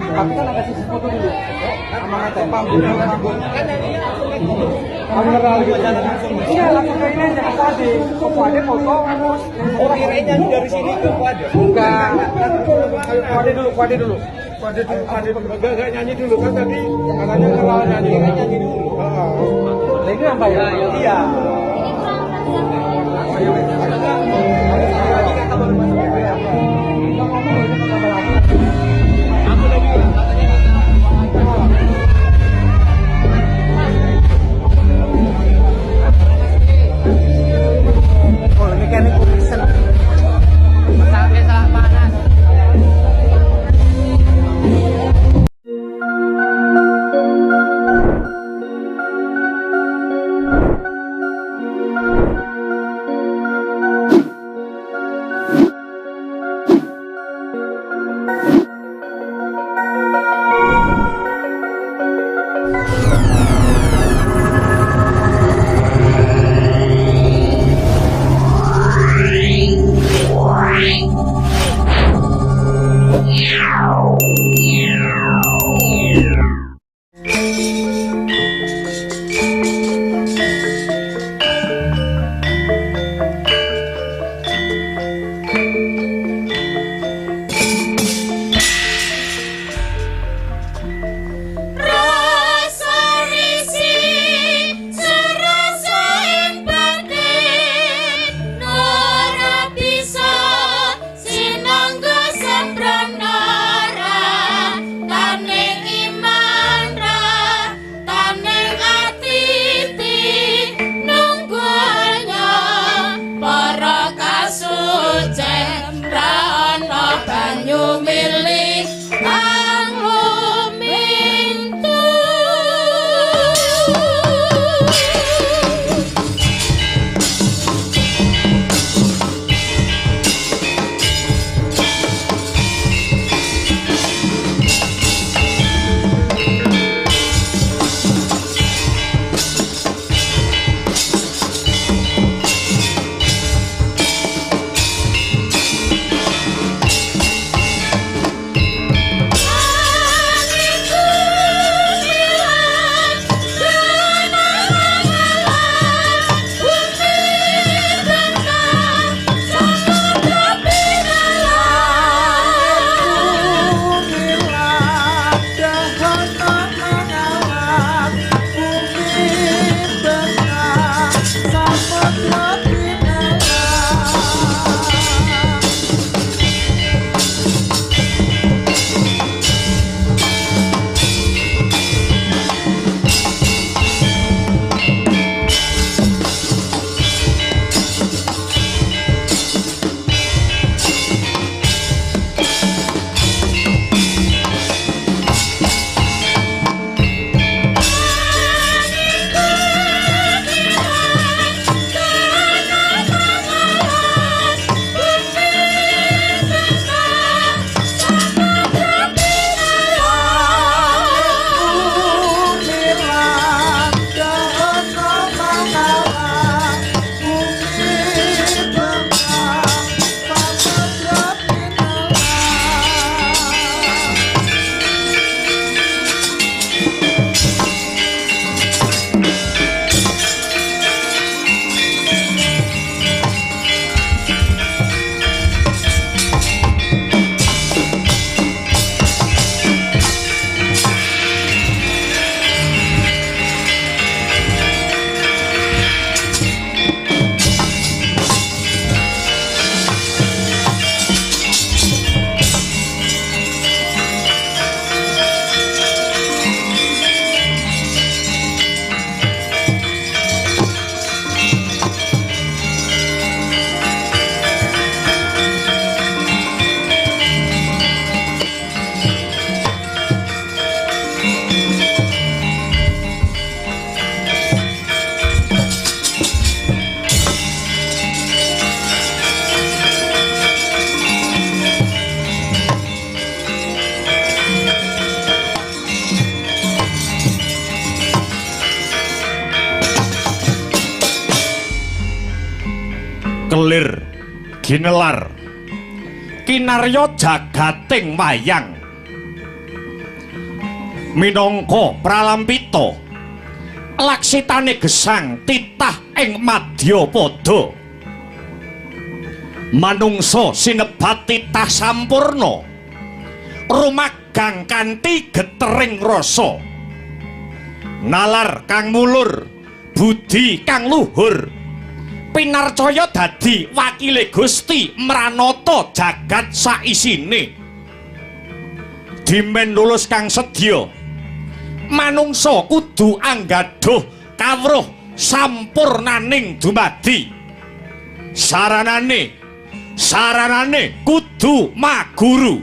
Tapi kan ada sisi foto dulu. Sama ngetem. Pambut. Kan nyanyinya langsung kayak gitu. Iya, langsung ke ini aja ke Puade. Ke Puade foto. Oh, kirain nyanyi dari sini ke Puade. Enggak. Puade dulu. Enggak nyanyi dulu kan tadi katanya kalau nyanyi dulu. Nah, ini apa ya? Iya. kelir ginelar kinarya jagating wayang minangka pralampita laksitane gesang titah ing Madyapada manungsa sinebat titah sampurna rumagang kanthi getering rasa nalar kang mulur budi kang luhur pinarcaya dadi wakile Gusti mranata jagat saisine dimen lulus kang sedya manungsa kudu anggadhuh kawruh sampurnaning dumadi saranane kudu maguru.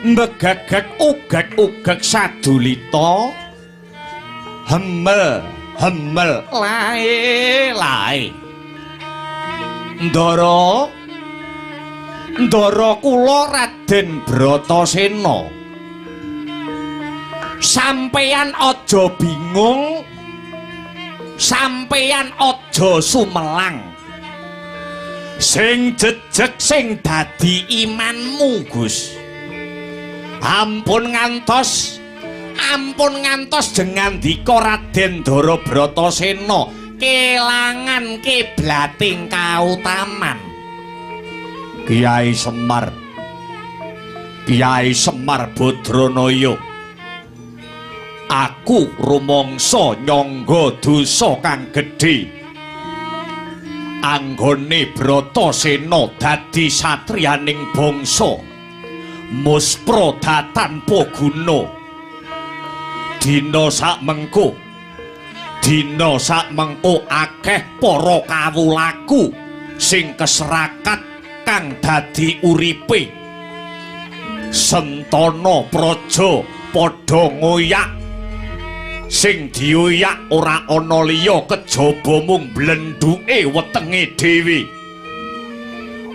Mbegegek ugek sadulita hemel lae ndara kula Raden Bratasena sampeyan aja bingung sampeyan aja sumelang sing jejeg sing dadi imanmu Gus ampun ngantos jengandika Raden Dara Bratasena kelangan kiblating kautaman Kyai Semar Badranaya aku rumangsa nyangga dosa kang gedhe anggone Bratasena dadi satriyaning bangsa muspra tanpa guna dina sakmengko akeh para kawulaku sing keserakat kang dadi uripe Sentana Praja padha ngoyak sing dioyak ora ana liya kejaba mung blenduke wetenge dhewe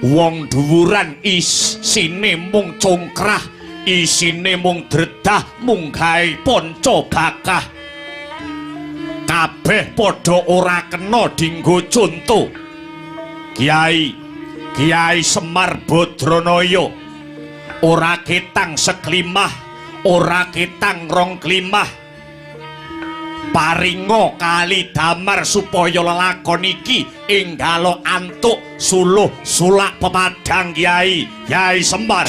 wong dhuwuran isine mung congkrah isine mung dredah mung gawe panca bakah kabeh padha ora kena dienggo conto Kyai Semar Badranaya ora ketang seklimah ora ketang rong klimah paringa kali damar supaya lelakon iki enggalo antuk suluh sulak pemadang Kyai Semar.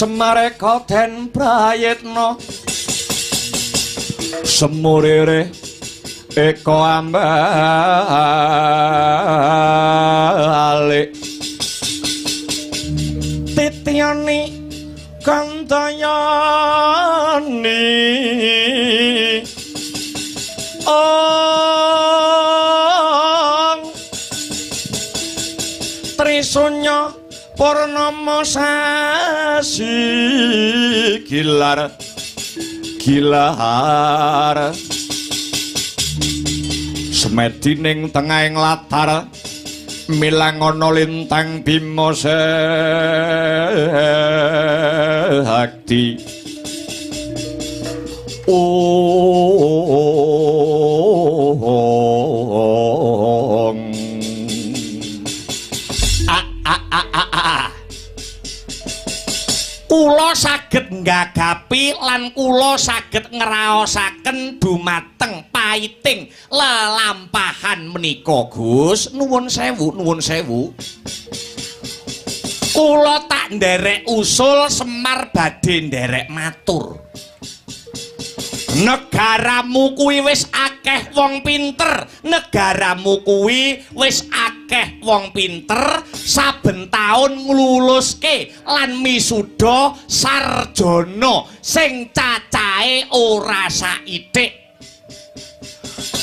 Semareka den prayitna semurire eko ambalik titiani kantayani Trisunya Purnama sasi gilar semedining tengahing latar milang ana lintang Bima Sekti kula saged nggagapi lan kula saged ngraosaken dumateng paiting lelampahan menika Gus. Nuwun sewu kula tak nderek usul Semar badhe nderek matur. Negaramu kuwi wis akeh wong pinter, negaramu kuwi wis akeh wong pinter, saben taun ngluluske lan misuda sarjana sing cacahe ora saithik.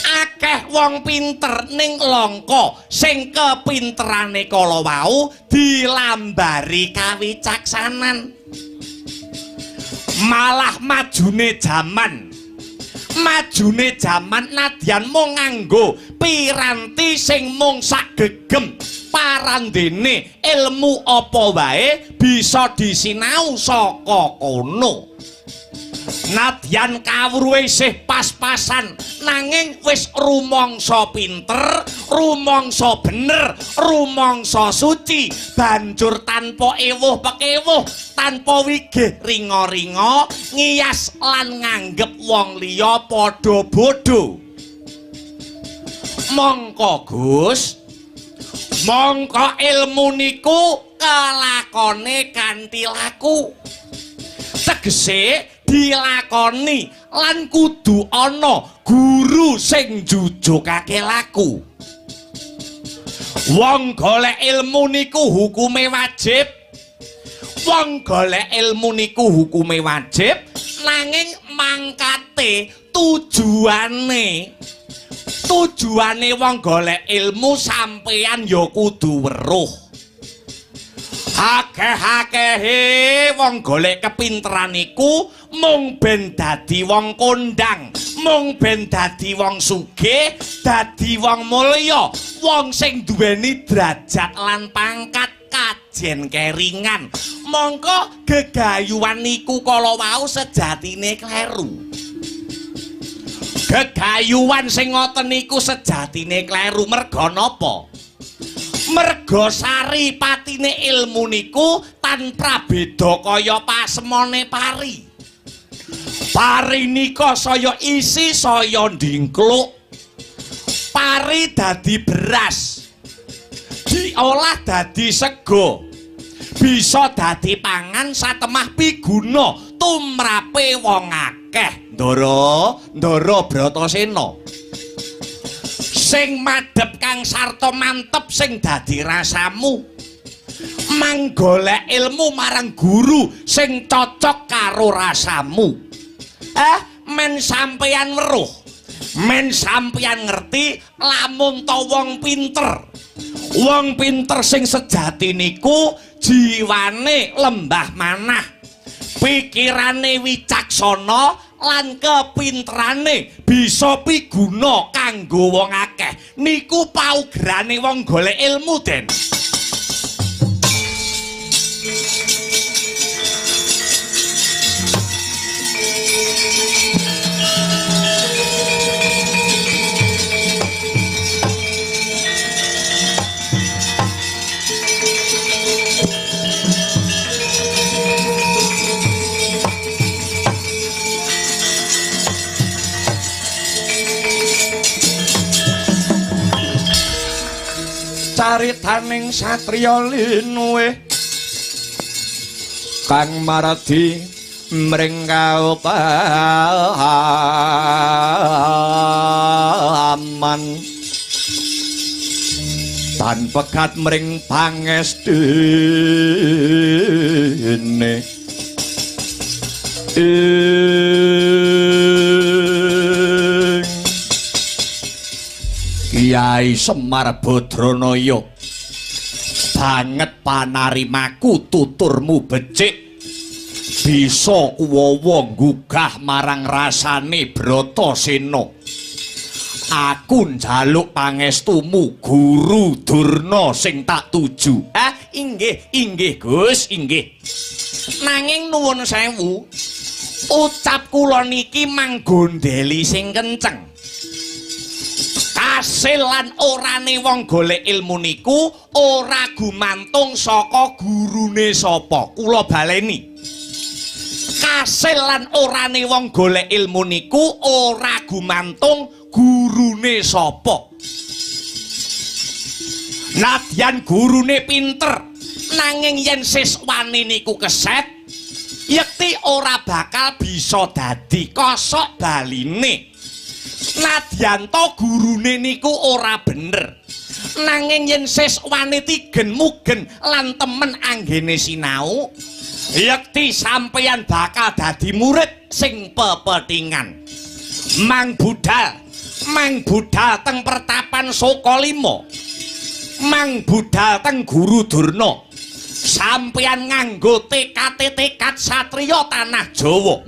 Akeh wong pinter ning langka sing kepinterane kala wau dilambari kawicaksanan. Malah majune jaman nadyan mung nganggo piranti sing mung sak gegem parandene ilmu apa wae bisa disinau saka kono. Nadyan kawruhe isih pas-pasan nanging wis rumangsa pinter, rumangsa bener, rumangsa suci, banjur tanpa ewuh pekewuh, tanpa wigih ringa-ringa, ngiyas lan nganggep wong liya padha bodho. Mongko Gus, mongko ilmu niku kelakone kanthi laku. Tegese dilakoni lan kudu ana guru sing njujukake laku. Wong golek ilmu niku hukume wajib. Wong golek ilmu niku hukume wajib nanging mangkate tujuane wong golek ilmu sampeyan ya kudu weruh. Akeh-akehe wong golek kepinteran iku mung ben dadi wong kondang, mung ben dadi wong sugih, dadi wong mulya, wong sing duweni derajat lan pangkat kajen keringan. Mongko gegayuhan niku kala wau sejatine kleru. Gegayuhan sing ngoten niku sejatine kleru merga napa? Merga sari patine ilmu niku tanpa beda kaya pasemone pari. Pari nika saya isi saya ndingkluk. Pari dadi beras, diolah dadi sego, bisa dadi pangan satemah piguna tumrape wong akeh. Ndara Bratasena sing madhep kang sarta mantep sing dadi rasamu. Manggolek ilmu marang guru sing cocok karo rasamu. Men sampeyan weruh, men sampeyan ngerti lamun ta wong pinter. Wong pinter sing sejati niku jiwane lembah manah, pikirane wicaksana lan kepinterane bisa piguna kanggo wong akeh. Niku paugerane wong golek ilmu, Den. Caritaning satriya linuwe kang maradi mring kautaman tan pekat mring pangestine Kyai Semar Badranaya banget panarimaku tuturmu becik bisa kuwawa nggugah marang rasane Bratasena. Aku njaluk pangestumu Guru Durna sing tak tuju. Inggih Gus, inggih. Nanging nuwun sewu, ucap kula niki manggondeli sing kenceng. Kasil lan orane wong golek ilmu niku ora gumantung saka gurune sapa. Kula baleni. Kasil lan orane wong golek ilmu niku ora gumantung gurune sapa. Nadyan gurune pinter, nanging yen siswane niku keset, yekti ora bakal bisa dadi kosok baline. Nadyan to gurune niku ora bener, nanging yen siswane tigen mugen lan temen anggene sinau, yekti sampeyan bakal dadi murid sing pepethingan. Mang budal teng pertapan Sokalima, mang budal teng Guru Durna, sampeyan nganggo tekad satriya tanah Jawa.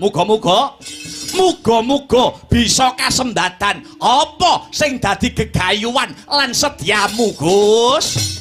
Muga-muga bisa kasembadan apa sing dadi gegayuhan lan sediamu, Gus.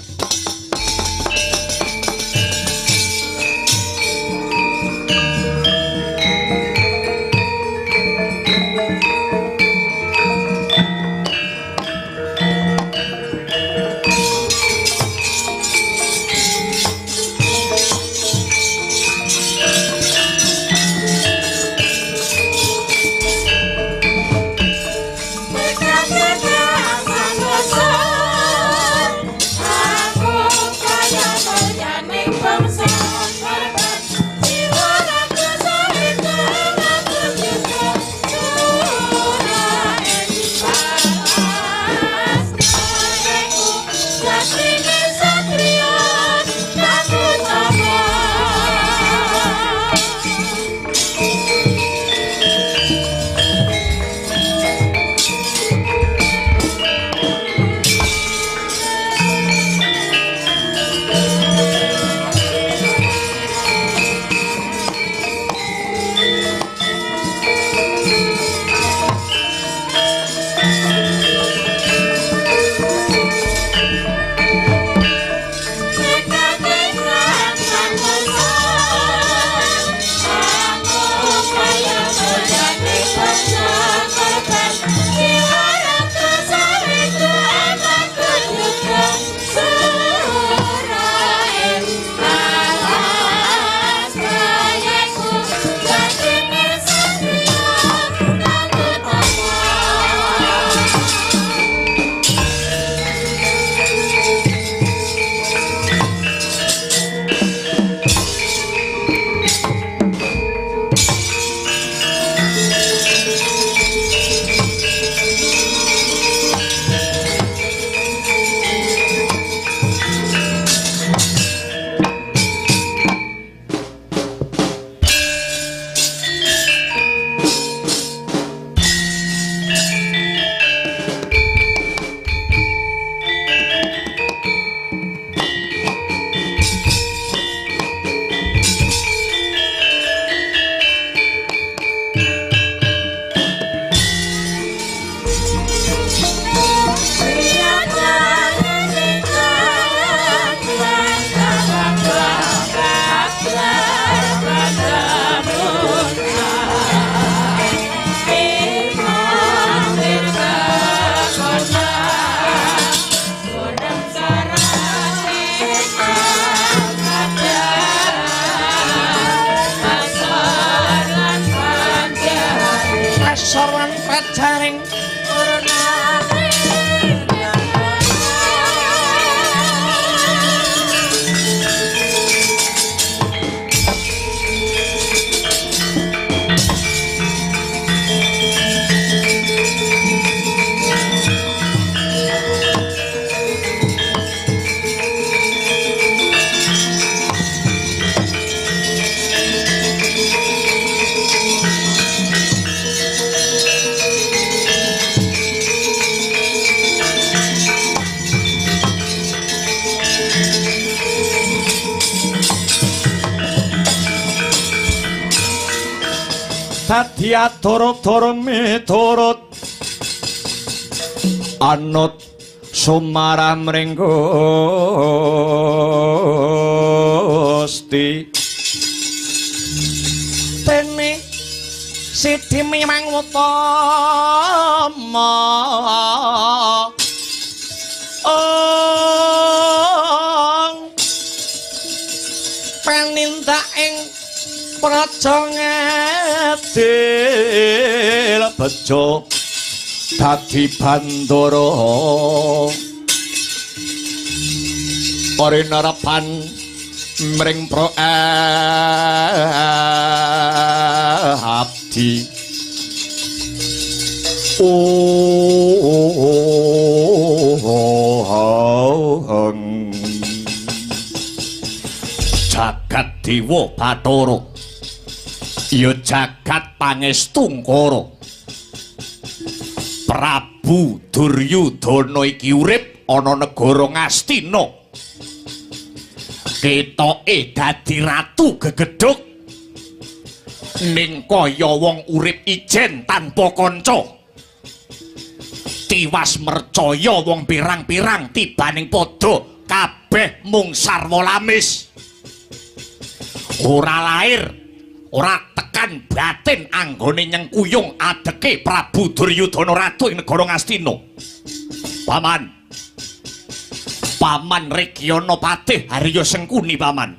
dadi atur-atur miturut anut sumaramring Gusti tene sidi memang utama panindak ing praja ngedil bejo dadi bandara parinarapan mring pro abdi jagat dewa Bathara ya jagat pangestungkara Prabu Duryudana iki urip ana negara Ngastina ketoke dadi ratu gegedhuk ning kaya wong urip ijen tanpa kanca tiwas mercaya wong pirang-pirang tibaning padha kabeh mung sarwa lamis ora lair ora tekan batin anggone nyengkuyung adeke Prabu Duryudana ratu ing negara Ngastina Paman Regyana Patih Harya Sengkuni paman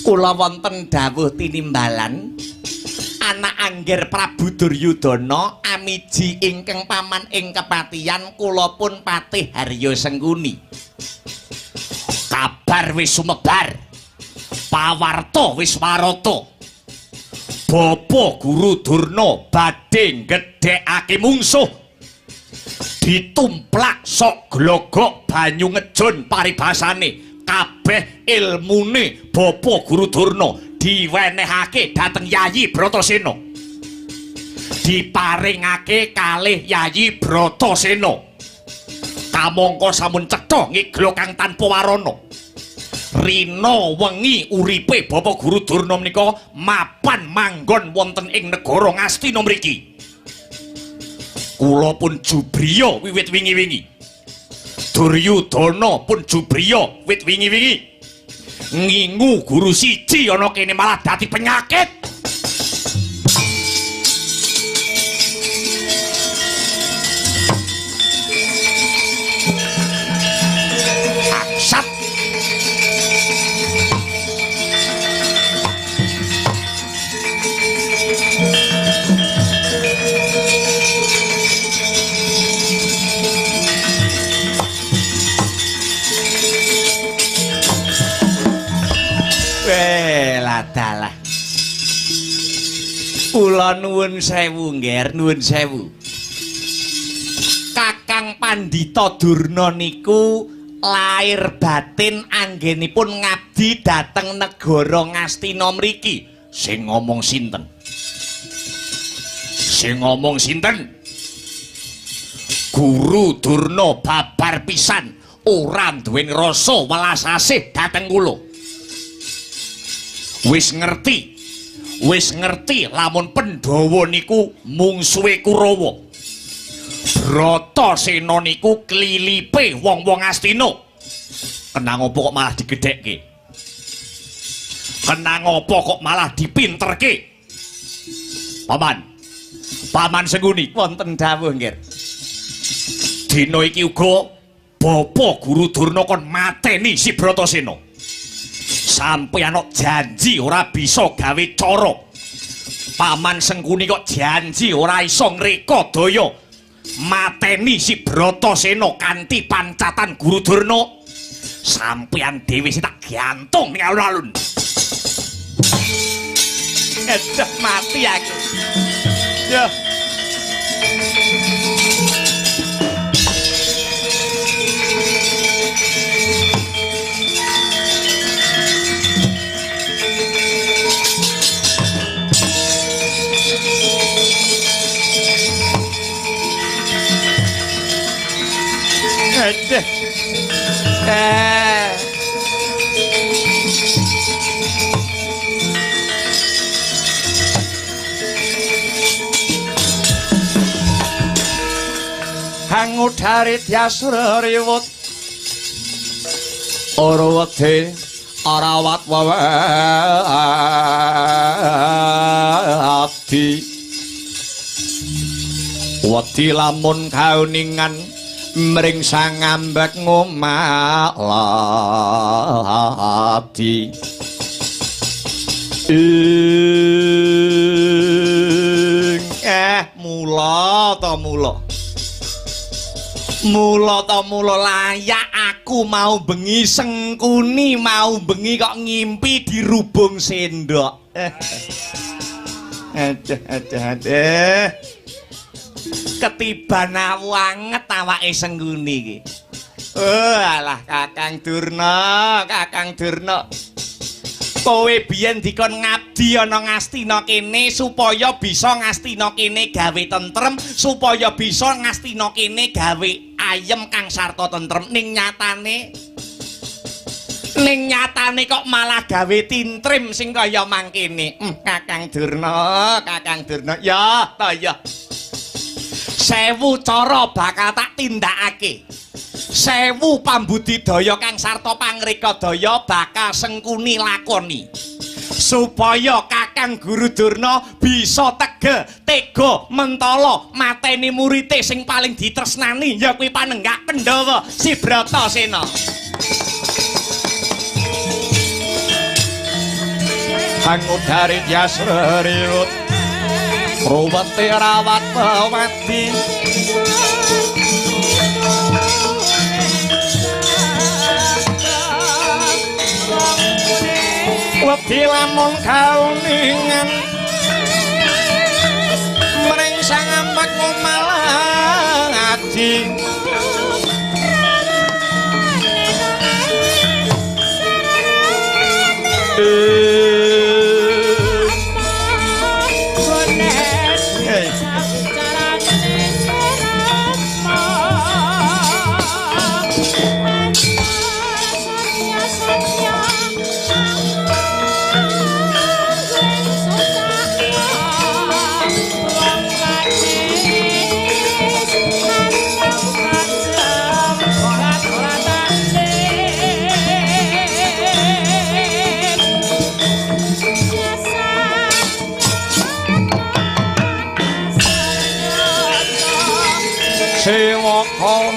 kula wonten dawuh tinimbalan anak angger Prabu Duryudana amiji ingkang paman ing kepatihan kula pun Patih Harya Sengkuni kabar wis sumebar pawarta wis warata Bapa Guru Durna badhe gedhekake mungsuh ditumplak sok glogok banyu ngejon paribasane kabeh ilmune Bapa Guru Durna diwenehake dhateng Yayi Bratasena diparingake kalih Yayi Bratasena kamangka sampun cetha ngiglo kang tanpa warana rina wengi uripe Bapa Guru Durna menika mapan manggon wonten ing negara Ngastina mriki kula pun jubriya wiwit wingi-wingi Duryudana pun jubriya wiwit wingi-wingi ngingu guru siji ana kene malah dadi penyakit aksat dalah kula nuwun sewu ngger nuwun sewu Kakang Pandhita Durna niku lair batin anggenipun ngabdi dhateng negara Ngastina mriki sing ngomong sinten Guru Durna babar pisan ora duweni rasa welas asih dhateng kula wis ngerti lamun Pandhawa niku mungsuhe Kurawa Bratasena niku klilipe wong-wong Astina kenang apa kok malah digedhekke kenang apa kok malah dipinterke Paman Sengkuni wonten dawuh nggih dina iki uga Bapa Guru Durna kon mateni si Bratasena sampai anak janji ora bisa gawe cara Paman Sengkuni kok janji ora iso ngreka daya mateni si Bratasena kanthi pancatan Guru Durna sampeyan dhewe sing tak gantung ning alun-alun edah mati aku ya Hangudari Tyasra riwut ora wedi ora wat-wati wedi lamun kauningan mring sang ambek ngomalati mula ta mula layak aku mau bengi sengkuni mau bengi kok ngimpi dirubung sendok aduh ketiban awanget awake sengkuni iki alah Kakang Durna kowe biyen dikon ngabdi ana Ngastina kene supaya bisa Ngastina kene gawe tentrem supaya bisa Ngastina kene gawe ayem kang sarta tentrem ning nyatane kok malah gawe tintrim sing kaya mangkene Kakang Durna ya ta ya 1000 cara bakal tak tindakake 1000 pambudidaya kang sarta pangreka daya bakal sengkuni lakoni supaya Kakang Guru Durna bisa tega mentala mateni murite sing paling ditresnani ya kuwi Panenggak Pandhawa si Bratasena Hangudari Tyasra riwut ruwete rawat mati wedi lamun kauningan mring sang ambek ngomalati Sewakon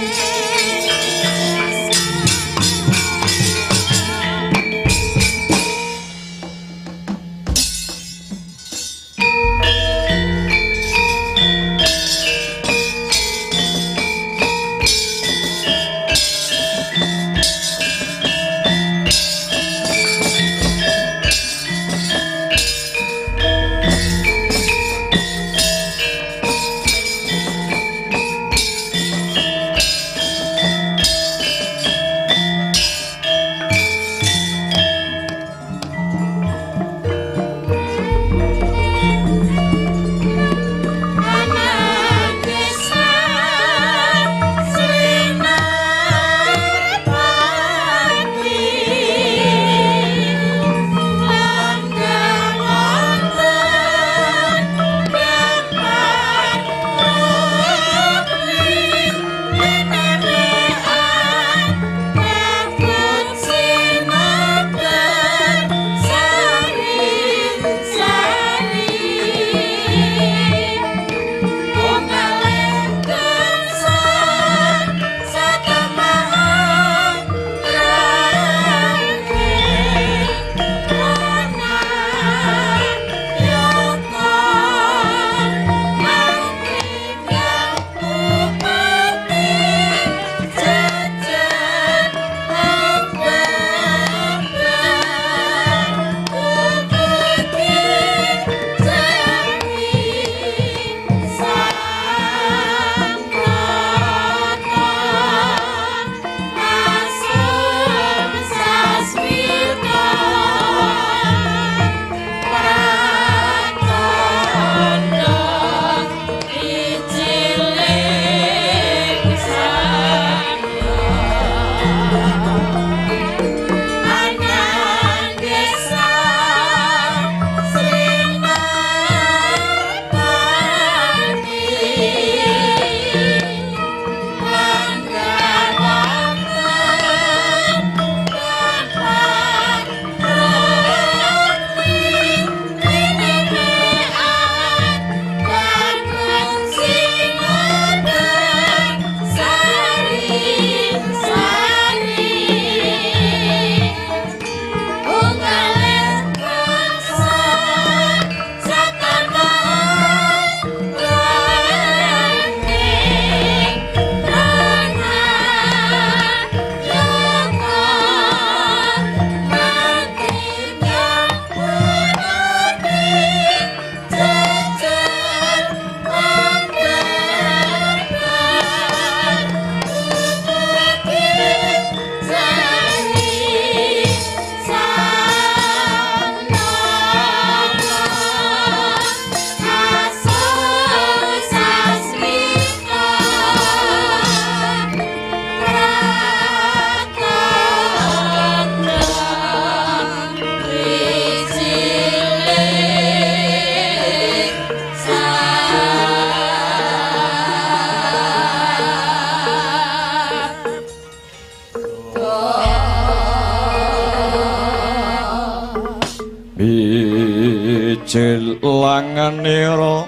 Bijil langanira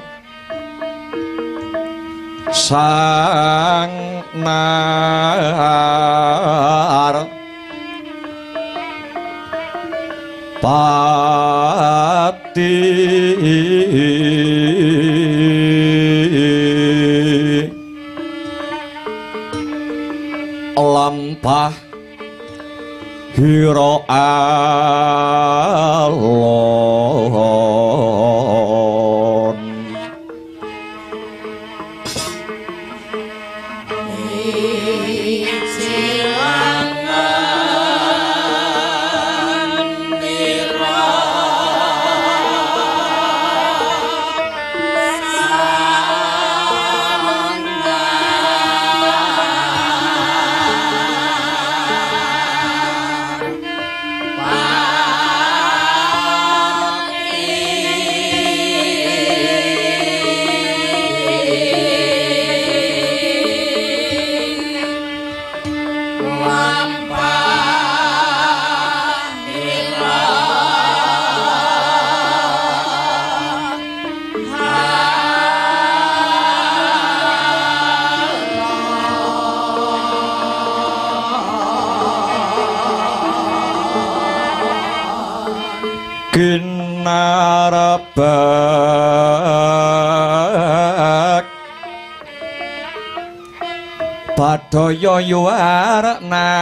sang nar pati lampah hira alon kinarabak padaya yuwarna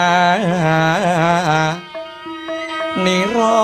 nira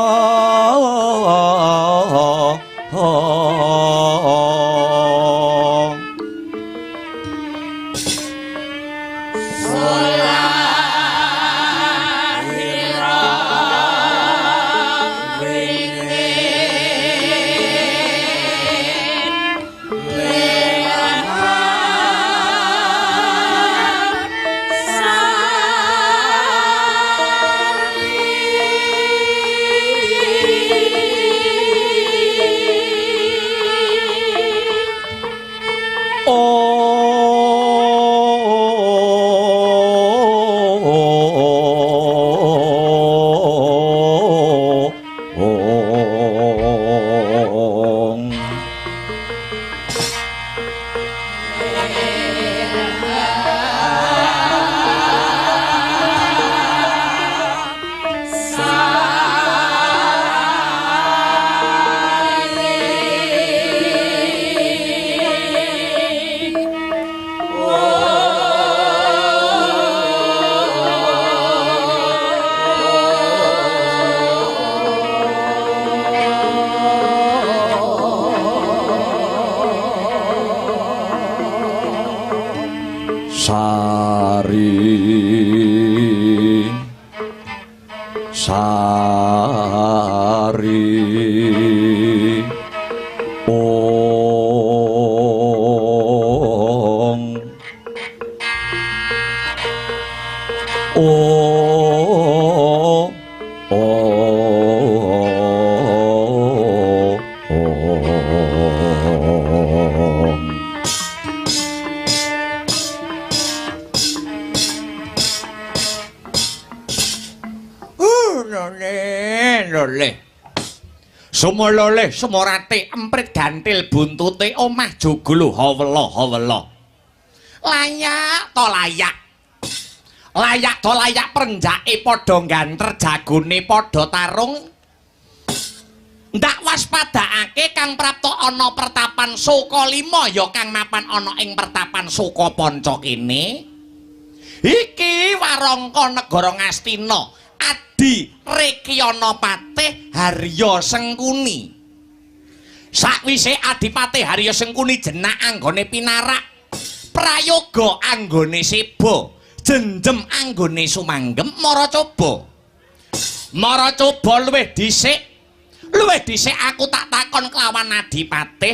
Sari Sumolole, sumorate, emprit gantil buntute omah joglo hawela. Layak to layak. Layak to layak prenjake padha ganter jagone padha tarung. Ndak waspadakake Kang Prapta ana pertapan Soka 5 ya kang mapan ana ing pertapan Soka Panca kene. Iki warangka negara Ngastina. Adi Rekyana Patih Harya Sengkuni. Sakwise Adipati Harya Sengkuni jenak anggone pinarak, prayoga anggone seba, jenjem anggone sumanggem maracoba. Maracoba luwih dhisik aku tak takon kelawan Adipati.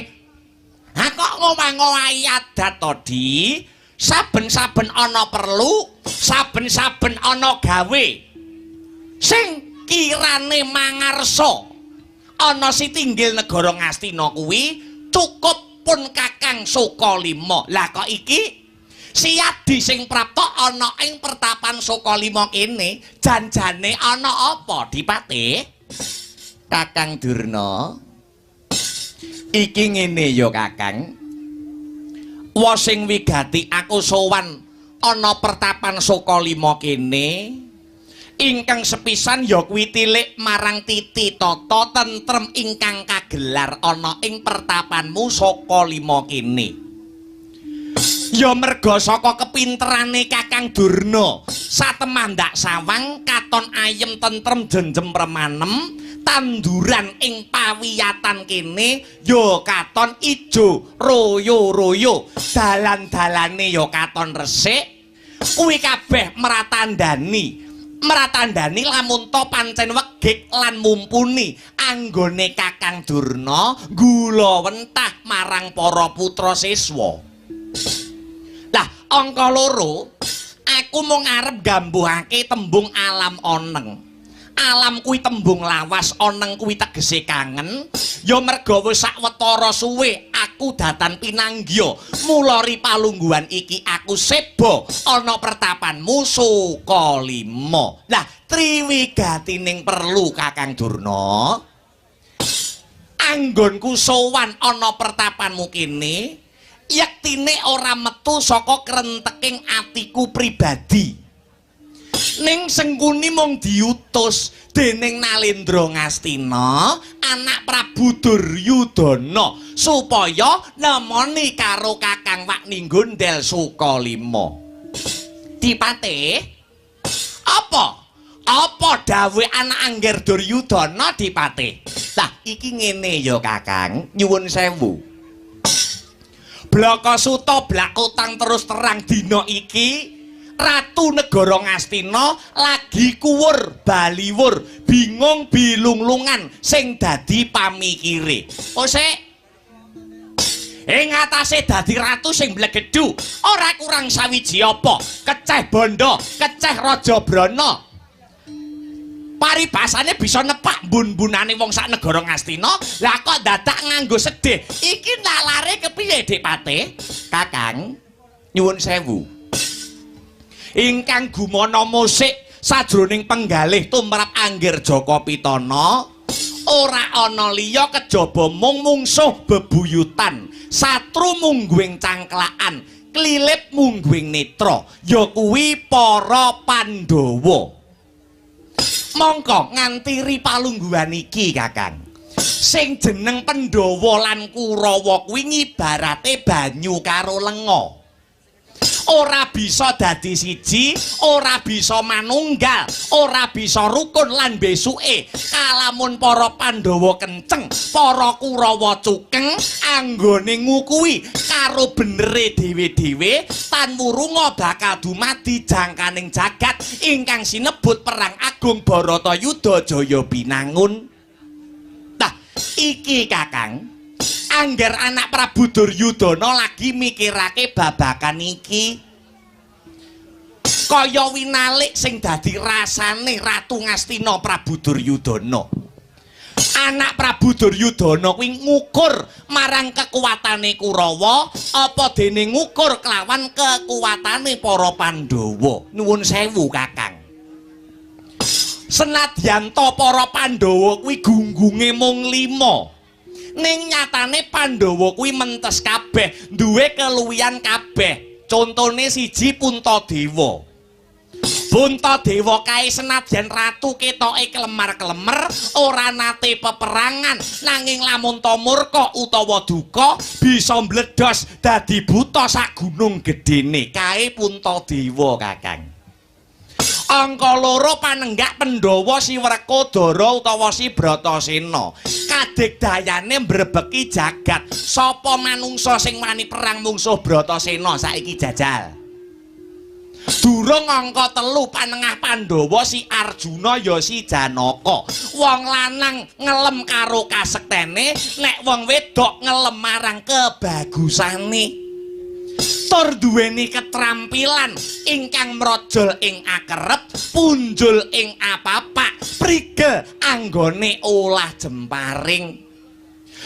Ha kok ngomong-ngowahi adat to, Di? Saben-saben ana perlu, saben-saben ana gawe. Sing kirane mangarsa ana sitinggil negara Ngastina kuwi cukup pun Kakang Soka 5. Lah kok iki Siadi sing prapta ana ing pertapan Sukalima kene, janjane ana apa, Dipati? Kakang Durna. Iki ngene ya, Kakang. Wa sing wigati aku sowan ana pertapan Sukalima kene. Ingkang sepisan ya kuwi tilik marang titi tata tentrem ingkang kagelar ana ing pertapanmu Sukalima kene. Ya merga saka kepinterane Kakang Durna, satemandak sawang katon ayem tentrem jenjem remanem, tanduran ing pawiyatan kene ya katon ijo royo-royo, dalan-dalane ya katon resik. Kuwi kabeh meratandani lamun to pancen wegik lan mumpuni anggone Kakang Durna gula wentah marang para putra siswa. Lah angka loro aku mung arep gambuhake tembung alam oneng. Alam kuwi tembung lawas, oneng kuwi tegese kangen. Ya merga wis sawetara suwe aku datan pinanggya mula ripalungguhan iki aku seba ana pertapanmu Sukalima. Lah triwigatining perlu Kakang Durna, anggonku sowan ana pertapanmu kene yektine ora metu saka krenteking atiku pribadi. Ning Sengkuni mung diutus dening Nalendra Ngastina, anak Prabu Duryudana, supaya nemoni karo Kakang Wakninggo ndel Sukalima. Dipati, apa dawuh anak Angger Duryudana, Dipati? Lah iki ngene ya Kakang, nyuwun sewu. Blakasuta blakutang terus terang dina iki Ratu Negara Ngastina lagi kuwur baliwur bingung bilunglungan sing dadi pamikire. Sik ing atase dadi ratu sing blegedhu ora kurang sawiji apa, keceh bondo, keceh Raja Brana. Paribasane bisa nepak bun-bunane wong sak negara Ngastina. Lah kok dadak nganggo sedih. Iki nalare kepiye, Dipati? Kakang nyuwun sewu. Ingkang gumana musik sajroning penggalih tumrap Angger Jaka Pitana ora ana liya kejaba mung mungsuh bebuyutan, satru mungguing cangklaan, klilip mungguing netra, ya kuwi para Pandhawa. Mongko nganti ripalungguhan iki Kakang, sing jeneng Pandhawa lan Kurawa kuwi ngibarate banyu karo lenga. Ora bisa dadi siji, ora bisa manunggal, ora bisa rukun lan besuke. Kalamun para Pandhawa kenceng, para Kurawa cukeng, anggone ngukui karo benere dhewe-dhewe, tan murunga bakal dumadi jangkaning jagat ingkang sinebut Perang Agung Baratayuda Jaya Binangun. Nah, iki Kakang, Angger anak Prabu Duryudana lagi mikirake babakan iki. Kaya winalik sing dadi rasane Ratu Ngastina Prabu Duryudana. Anak Prabu Duryudana kuwi ngukur marang kekuatane Kurawa apa dene ngukur kelawan kekuatane para Pandhawa. Nuwun sewu Kakang. Senadyan to para Pandhawa kuwi gunggunge mung 5. Ning nyatane Pandhawa kuwi mentes kabeh, duwe keluwihan kabeh. Contone siji Puntadewa. Puntadewa kae senadyan ratu ketoke kelemar-kelemer, ora nate peperangan, nanging lamun ta murka utawa duka bisa mbledhos dadi buta sak gunung gedene. Kae Puntadewa Kakang. Angka 2 panenggak Pandhawa si Werkodara utawa si Bratasena. Kadigdayane mbrebeki jagat. Sapa manungsa sing wani perang mungsuh Bratasena saiki jajal. Durung angka 3 panengah Pandhawa si Arjuna ya si Janaka. Wong lanang ngelem karo kasektene, nek wong wedok ngelem marang kebagusane. Tur duweni ketrampilan ingkang mrojol ing akerep, punjul ing apapak, prigel anggone olah jemparing.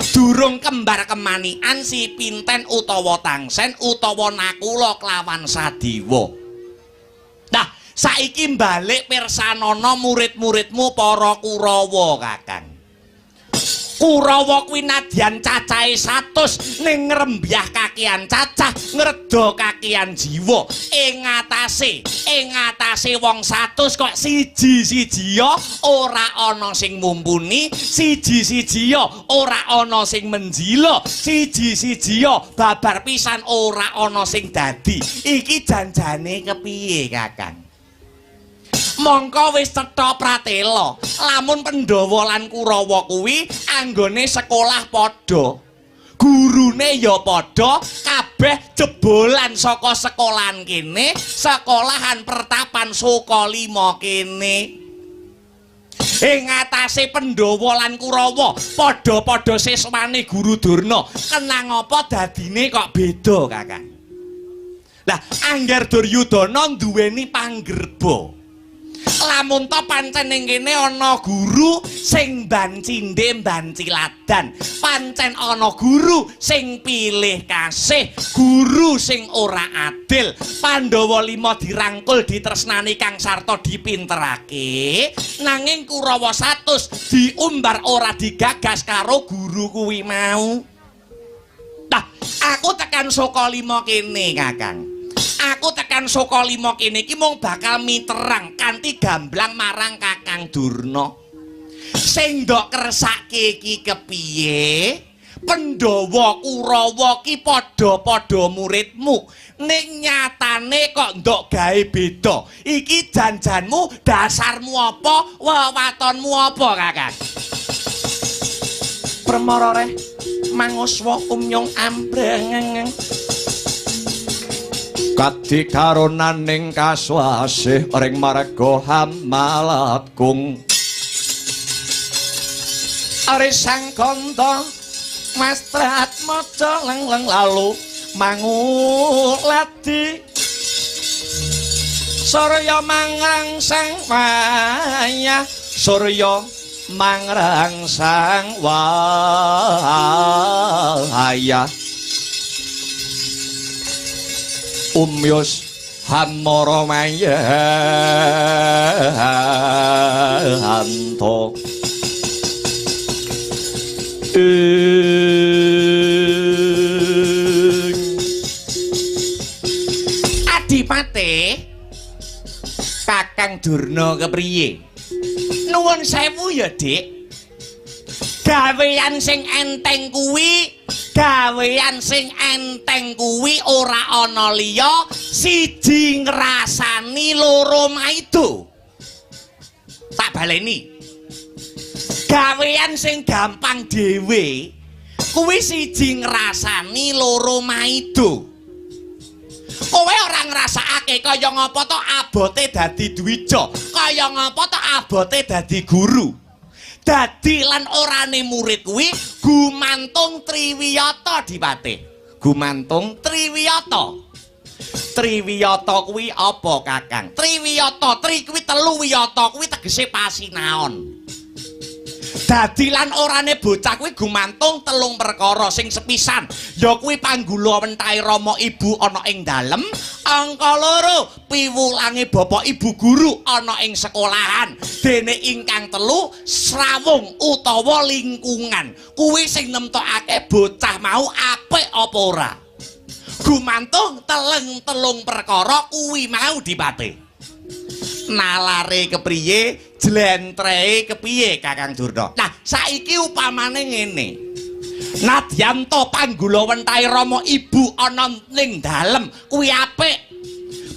durung kembar kemanian si Pinten utawa Tangsen utawa Nakula kelawan Sadiwa. Nah, saiki balik pirsanana murid-muridmu para Kurawa, Kakang. Kurawa kuwi nadyan cacahe 100 ning ngrembyah kakean cacah ngreda kakean jiwa ing atase wong 100 kok siji-siji ora ana sing mumpuni, siji-siji ora ana sing menjila, siji-siji babar pisan ora ana sing dadi. Iki janjane kepiye, Kakang? Mongko wis cetha pratela lamun Pandhawa lan Kurawa kuwi anggone sekolah padha, gurune ya padha, kabeh jebolan saka sekolahan kene, sekolahan Pertapan Sukalima kene. Ing atase Pandhawa lan Kurawa padha-padha siswane Guru Durna, kenang apa dadine kok beda, Kakang? Lah angger Duryudana duweni panggerba. Lamun to pancen ning kene ana guru sing bancinde banciladan, pancen ana guru sing pilih kasih, guru sing ora adil. Pandhawa 5 dirangkul ditresnani Kang Sarta dipinterake, nanging Kurawa 100 diumbar ora digagas karo guru kuwi mau. Nah, aku tekan Sukalima kene, Kakang. Aku tekan Sukalima kene iki mung bakal miterang kanthi gamblang marang Kakang Durna. Sing ndok kersake iki kepiye? Pandhawa Kurawa ki padha-padha muridmu, ning nyatane kok ndok gawe beda. Iki janjanmu, dasarmu apa, wewatonmu apa, Kakang? Permara reh manguswa umyong ambreng. Kadi karonaning kaswasih ring marga Hamalatgung. Ari sang kanta mastrat maca leng-leng lalu mangulati Surya mangrangsang wayah, Surya mangrangsang wayah. Umyus Hamara mayanto Adipate Kakang Durna kepriye? Nuwun sewu ya, Dik. Gawean sing enteng kuwi ora ana liya siji ngrasani loro maido. Tak baleni. Gawean sing gampang dhewe kuwi siji ngrasani loro maido. Kowe ora ngrasakake kaya ngapa to abote dadi dwija, kaya ngapa to abote dadi guru. Dadi lan orane murid kuwi gumantung Triwiyata, Dipate. Gumantung Triwiyata. Triwiyata kuwi apa, Kakang? Triwiyata, tri kuwi 3 wiyata kuwi tegese pasinaon. Dadi lan orane bocah kuwi gumantung 3 perkara sing sepisan, ya kuwi panggula wentahe Rama Ibu ana ing dalem, angka 2 piwulange bapak ibu guru ana ing sekolahan, dene ingkang 3 srawung utawa lingkungan. Kuwi sing nemtokake bocah mau apik apa ora. Gumantung 3 perkara kuwi mau, Dipate. Nalare kepriye, jlentrehe kepiye, Kakang Durna? Nah, saiki upamane ngene. Nadyan to panggula wentahe Rama Ibu ana ning dalem kuwi apik.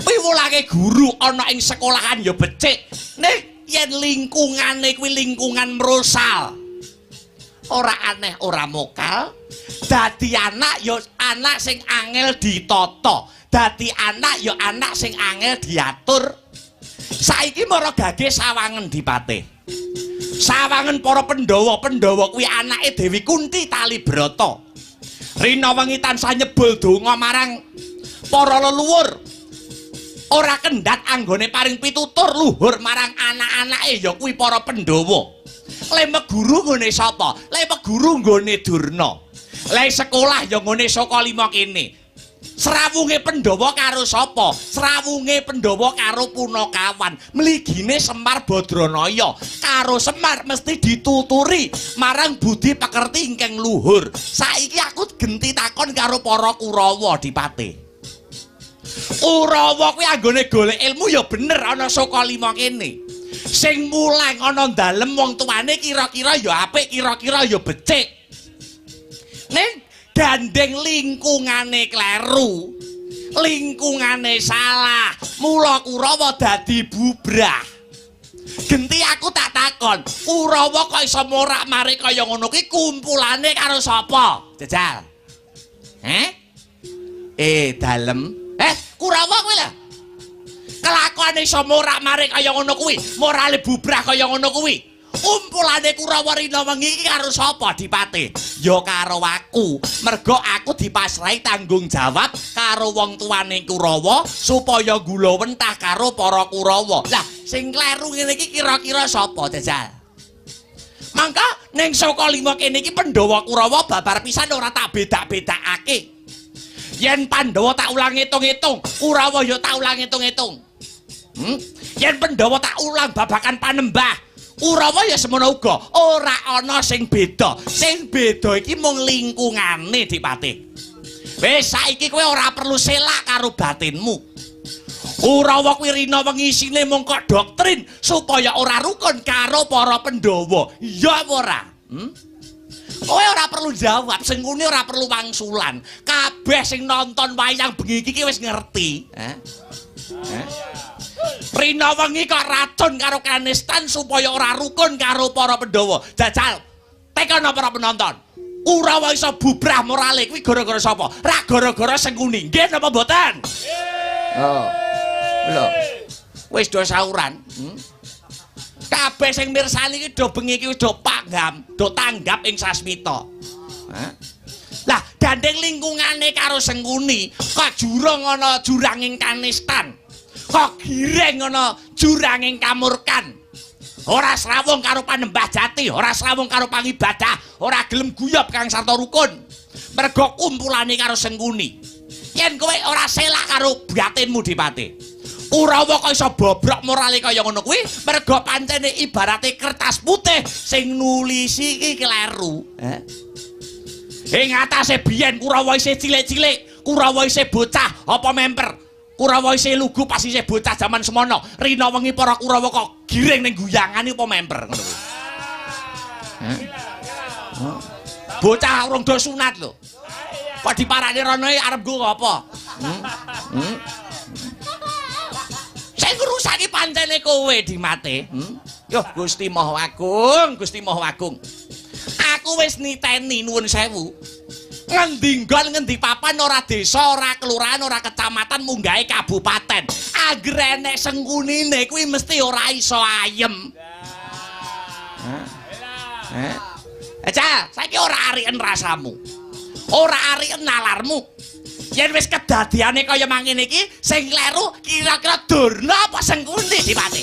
Piwulake guru ana ing sekolahan ya becik. Ning yen lingkungane kuwi lingkungan mrosal. Ora aneh, ora mokal. Dadi anak ya anak sing angel ditata. Dadi anak ya anak sing angel diatur. Saiki mara gage sawangen, Dipate. Sawangen para Pandhawa kuwi anake Dewi Kunti Talibrata. Rina wengi tansah nyebul donga marang para leluhur. Ora kendhat anggone paring pitutur luhur marang anak-anake ya kuwi para Pandhawa. Lemek guru nggone sapa? Lemek guru nggone Durna. Lah sekolah ya ngene saka 5 kene. Srawunge Pandhawa karo sapa? Srawunge Pandhawa karo Punakawan. Mligine Semar Badranaya karo Semar mesti dituturi marang budi pekerti ingkang luhur. Saiki aku genti takon karo para Kurawa Dipati. Kurawa kuwi anggone golek ilmu ya bener ana saka 5 kene. Sing mulang ana dalem wong tuane kira-kira ya apik, kira-kira ya becik. Ning gandeng lingkungane kleru, lingkungane salah, mula Kurawa dadi bubrah. Genti aku tak takon, Kurawa kok iso morak-marik kaya ngono ki kumpulane karo sapa? Jajal. Dalem. Kurawa kuwi lho. Kelakuane iso morak-marik kaya ngono kuwi, morale bubrah kaya ngono kuwi. Kumpulane Kurawa rina wengi iki karo sapa Dipati? Ya karo aku. Mergo aku dipasrahi tanggung jawab karo wong tuane Kurawa supaya gula wentah karo para Kurawa. Lah, sing kleru ngene iki kira-kira sapa, Jajal? Mangka ning saka 5 kene iki Pandhawa Kurawa babar pisan ora tak bedak-bedakake. Yen Pandhawa tak ulang ngitung-ngitung, Kurawa ya tak ulang ngitung-ngitung. Yen Pandhawa tak ulang babakan panembah, Kurawa ya semono uga. Ora ana sing beda. Sing beda iki mung lingkungane, Dipati. Wis saiki kowe ora perlu selak karo batinmu. Kurawa kuwi rina wengi isine mung kok doktrin supaya ora rukun karo para Pandhawa. Iya apa ora? Kowe ora perlu jawab, sing ngene ora perlu wangsulan. Kabeh sing nonton wayang bengi iki wis ngerti. Rina wengi kok racun karo kanistan supaya ora rukun karo para Pandhawa. Jajal, tekan para penonton. Kurawa iso bubrah morale kuwi gara-gara sapa? Ra gara-gara Sengkuni. Nggih napa mboten? Oh. Lho. Wis do sauran. Kabeh sing mirsani iki do bengi iki wis do panggam, do tanggap ing sasmita. Lah, gandeng lingkungane karo Sengkuni, kok jurang ana juranging kanistan. Kok gireng ana juranging kamurkan. Ora srawung karo panembah jati, ora srawung karo pangibadah, ora gelem guyub kang sarta rukun. Mergo kumpulane karo Sengkuni. Yen kowe ora selak karo batinmu Dipati. Kurawa kok iso bobrok morale kaya ngono kuwi mergo pancene ibarate kertas putih sing nulisi iki kleru. Ing atase biyen Kurawa isih cilik-cilik, Kurawa isih bocah apa memper. Kurawa isih lugu pas isih bocah jaman semono. Rina wengi para Kurawa kok giring ning guyangane apa memper ngono kuwi. Bocah urung do sunat lho. Kok diparani rono arep nggo apa? Sing ngrusaki pancene kowe Dimate. Yo Gusti Maha Agung, Gusti Maha Agung. Aku wis niteni nuwun sewu. Ngendi nggon ngendi papan ora desa, ora kelurahan, ora kecamatan munggahe kabupaten. Angger enek Sengkunine kuwi mesti ora iso ayem. Aja, saiki ora ariken rasamu. Ora ariken nalarmu. Yen wis kedadiane kaya mangene iki, sing kleru kira-kira Durna apa Sengkuni Dipati?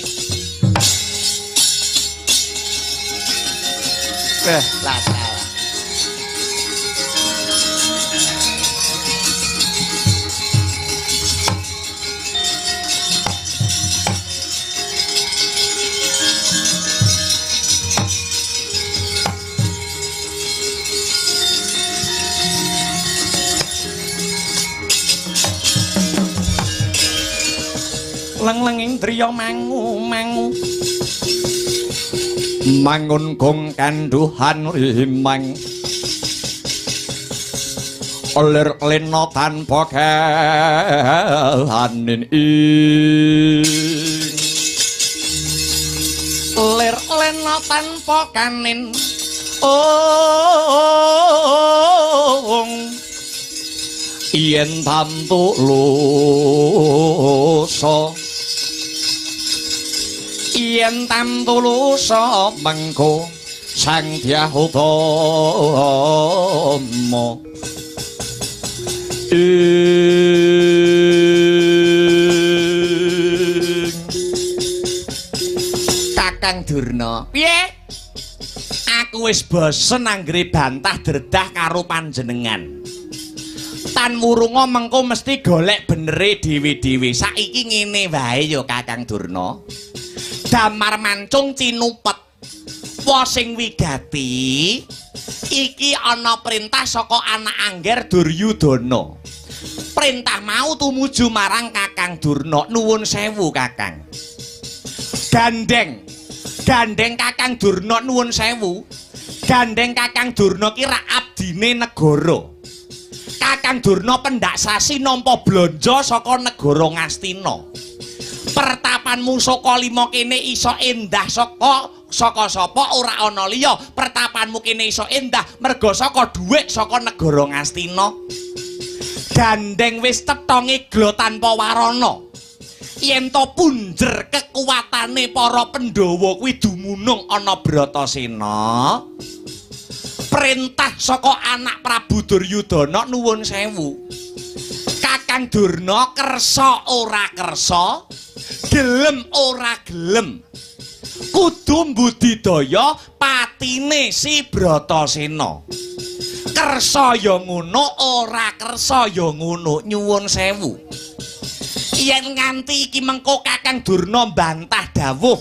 Lah salah. Leng-lenging driya mangu-mangu mangun gong kanduhan rimang oler lena tanpa kahanin ing oler lena tanpa kanin yen tantu lusa yen tantu lusa mengko sang Dyahutama Kakang Durna. Piye? Aku wis bosen anggere bantah dredah karo panjenengan. Tan murunga mengko mesti golek benere dhewe-dhewe. Saiki ngene wae ya Kakang Durna. Damar mancung cinupet. Wa sing wigati iki ana perintah saka anak angger Duryudana. Perintah mau tumuju marang Kakang Durna. Nuwun sewu Kakang. Gandeng Kakang Durna nuwun sewu. Gandeng Kakang Durna ki rak abdine negara. Kakang Durna pendak sasi nampa blanja saka negara Ngastina. Pertapanmu saka lima kene iso endah saka sapa ora ana liya. Pertapanmu kene iso endah merga saka dhuwit saka negara Ngastina. Gandeng wis tetonge glo tanpa warana. Yen to punjer kekuatane para Pandhawa kuwi dumunung ana Bratasena. Perintah saka anak Prabu Duryudana nuwun sewu. Kakang Durna kersa ora kersa, gelem ora gelem. Kudu mbudidaya patine si Bratasena. Kersa ya ngono, ora kersa ya ngono, nyuwun sewu. Yen nganti iki mengko Kakang Durna bantah dawuh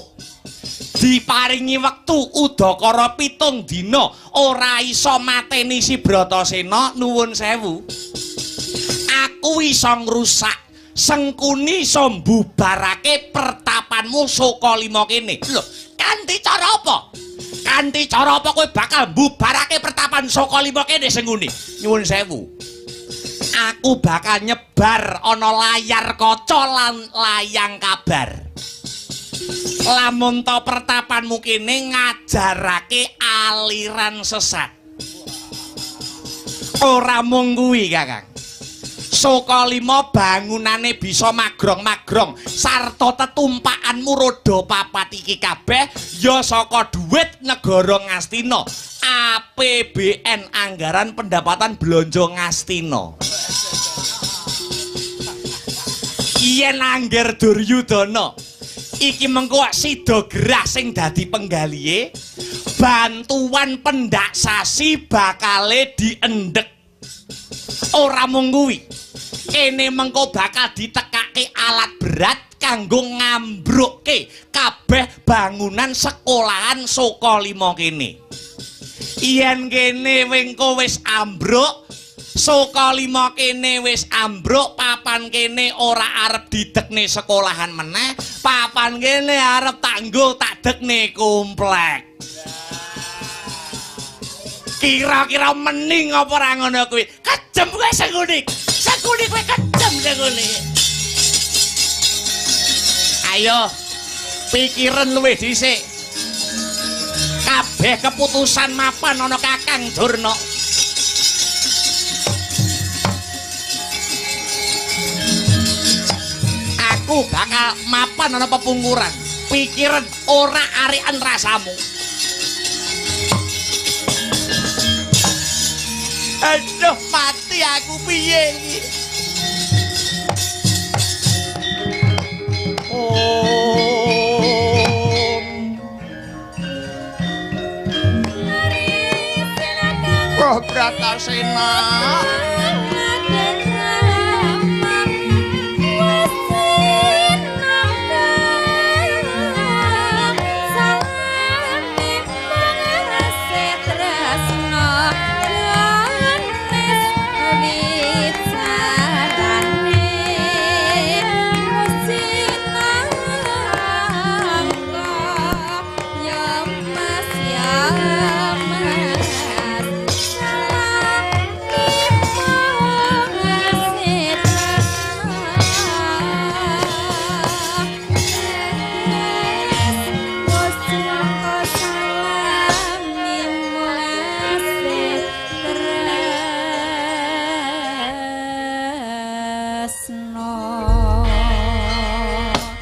diparingi wektu udakara 7 dina ora iso mateni si Bratasena, nuwun sewu. Aku iso ngrusak Sengkuni iso mbubarake pertapanmu saka lima kene. Lho, kanthi cara apa? Kanthi cara apa kowe bakal mbubarake pertapan saka lima kene Sengkuni? Nyuwun sewu. Aku bakal nyebar ana layar kaca lan layang kabar. Lamun to pertapanmu kene ngajarake aliran sesat. Ora mung kuwi, Kakang. Saka lima bangunane bisa magrong-magrong sarta tetumpakanmu roda papat iki kabeh ya saka dhuwit negara Ngastina. APBN anggaran pendapatan belanja Ngastina. Yen angger Duryudana iki mengko sida gerah sing dadi penggalihe, bantuan pendak sasi bakale diendhek. Ora mung kuwi, kene mengko bakal ditekake alat berat kanggo ngambrukke kabeh bangunan sekolahan saka lima kene. Yen kene wengko wis ambruk, saka lima kene wis ambruk, papan kene ora arep didekne sekolahan meneh, papan kene arep tanggo tak dekne komplek. Kira-kira mending apa ora ngono kuwi? Kejem kowe Sengkuni. Sengkuni kowe kejem Sengkuni. Ayo pikiran luwih dhisik. Kabeh keputusan mapan ana Kakang Durna. Aku bakal mapan ana pepungkuran. Pikiran ora arikan rasamu. Aduh mati aku piye iki. Roh Bratasena.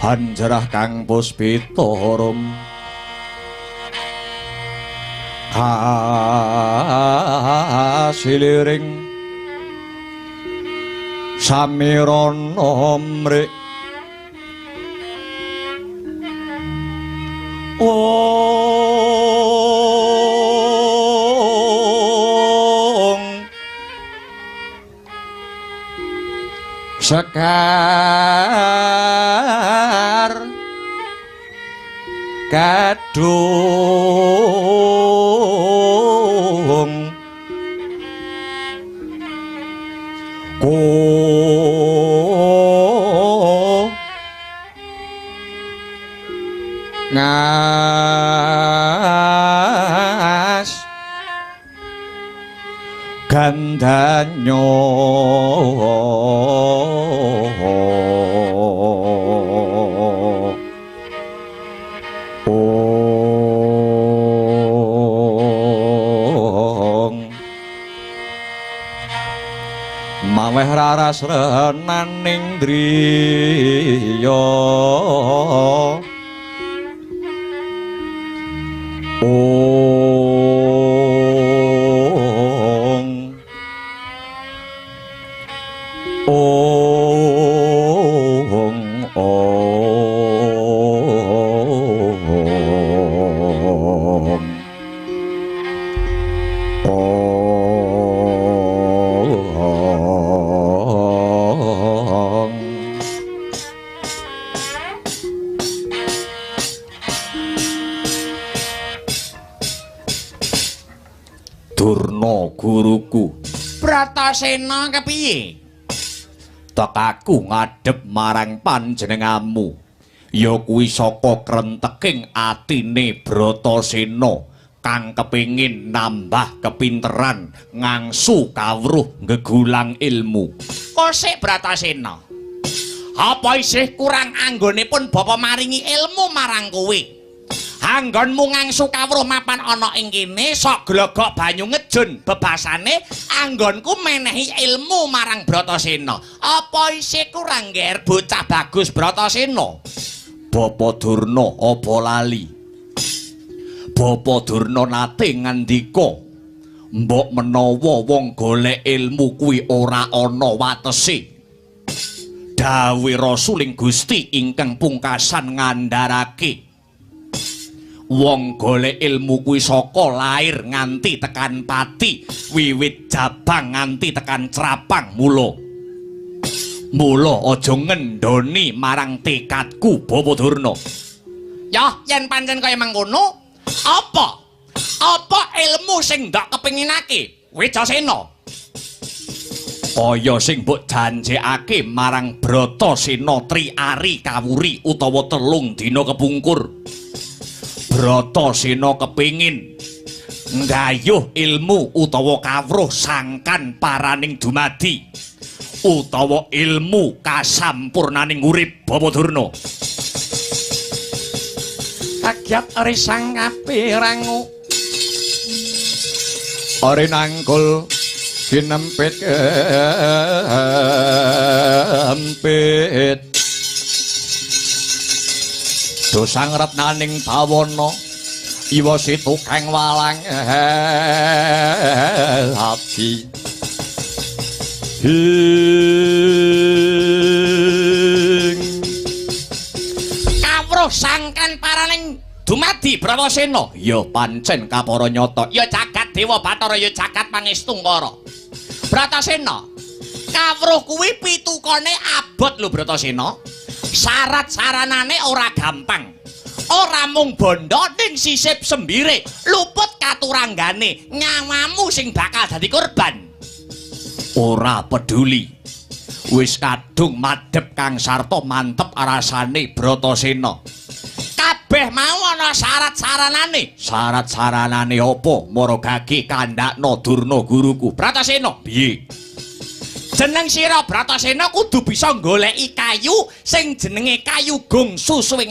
Hanjarah kang puspitorum kasiliring samirana mrik sekar kadung ngas gandanyo maweh raras renaning driya Durna guruku Bratasena kepiye? tekaku ngadhep marang panjenengamu ya kuwi saka krenteking atine Bratasena kang kepingin nambah kepinteran ngangsu kawruh gegulang ilmu. Kosek Bratasena. Apa isih kurang anggonipun Bapa maringi ilmu marang kowe? Anggonmu ngangsu kawruh mapan ana ing kene sok glogok banyu ngejun bebasane anggonku menehi ilmu marang Bratasena. Apa isih kurang nger bocah bagus Bratasena? Bapa Durna apa lali? Bapa Durna nate ngandika mbok menawa wong golek ilmu kuwi ora ana watese. Dawuh Rasuling Gusti ingkang pungkasan ngandharake wong golek ilmu kuwi saka lair nganti tekan pati, wiwit jabang nganti tekan crapang. Mula aja ngendhoni marang tekadku Bapa Durna. Ya, yen pancen kaya mangkono, apa ilmu sing ndak kepinginake Wijasena? Kaya sing mbok janjekake marang Bratasena triari kawuri utawa 3 dina kepungkur. Bratasena kepingin nggayuh ilmu utawa kawruh sangkan paraning dumadi utawa ilmu kasampurnaning urip Bapa Durna. Kagyat risang kapirangu Ore nangkul kinempit kempit dosang retnaning bawana iwa situ kang walang abdi kawruh sangkan paraning dumadi Bratasena. ya pancen kapara nyata Ya jagat Dewa Bathara ya jagat Pangestungkara. Bratasena, kawruh kuwi pitukane abot lho Bratasena. Syarat saranane ora gampang. Ora mung bondo ning sisip sembire, luput katuranggane, nyawamu sing bakal dadi korban. ora peduli wis kadung madhep kang sarta mantep rasane Bratasena. Kabeh mau ana syarat-saranane. Syarat-saranane apa maragake kandhakna Durna guruku? Bratasena, Piye? jeneng sira Bratasena kudu bisa goleki kayu sing jenenge kayu gungsu suwing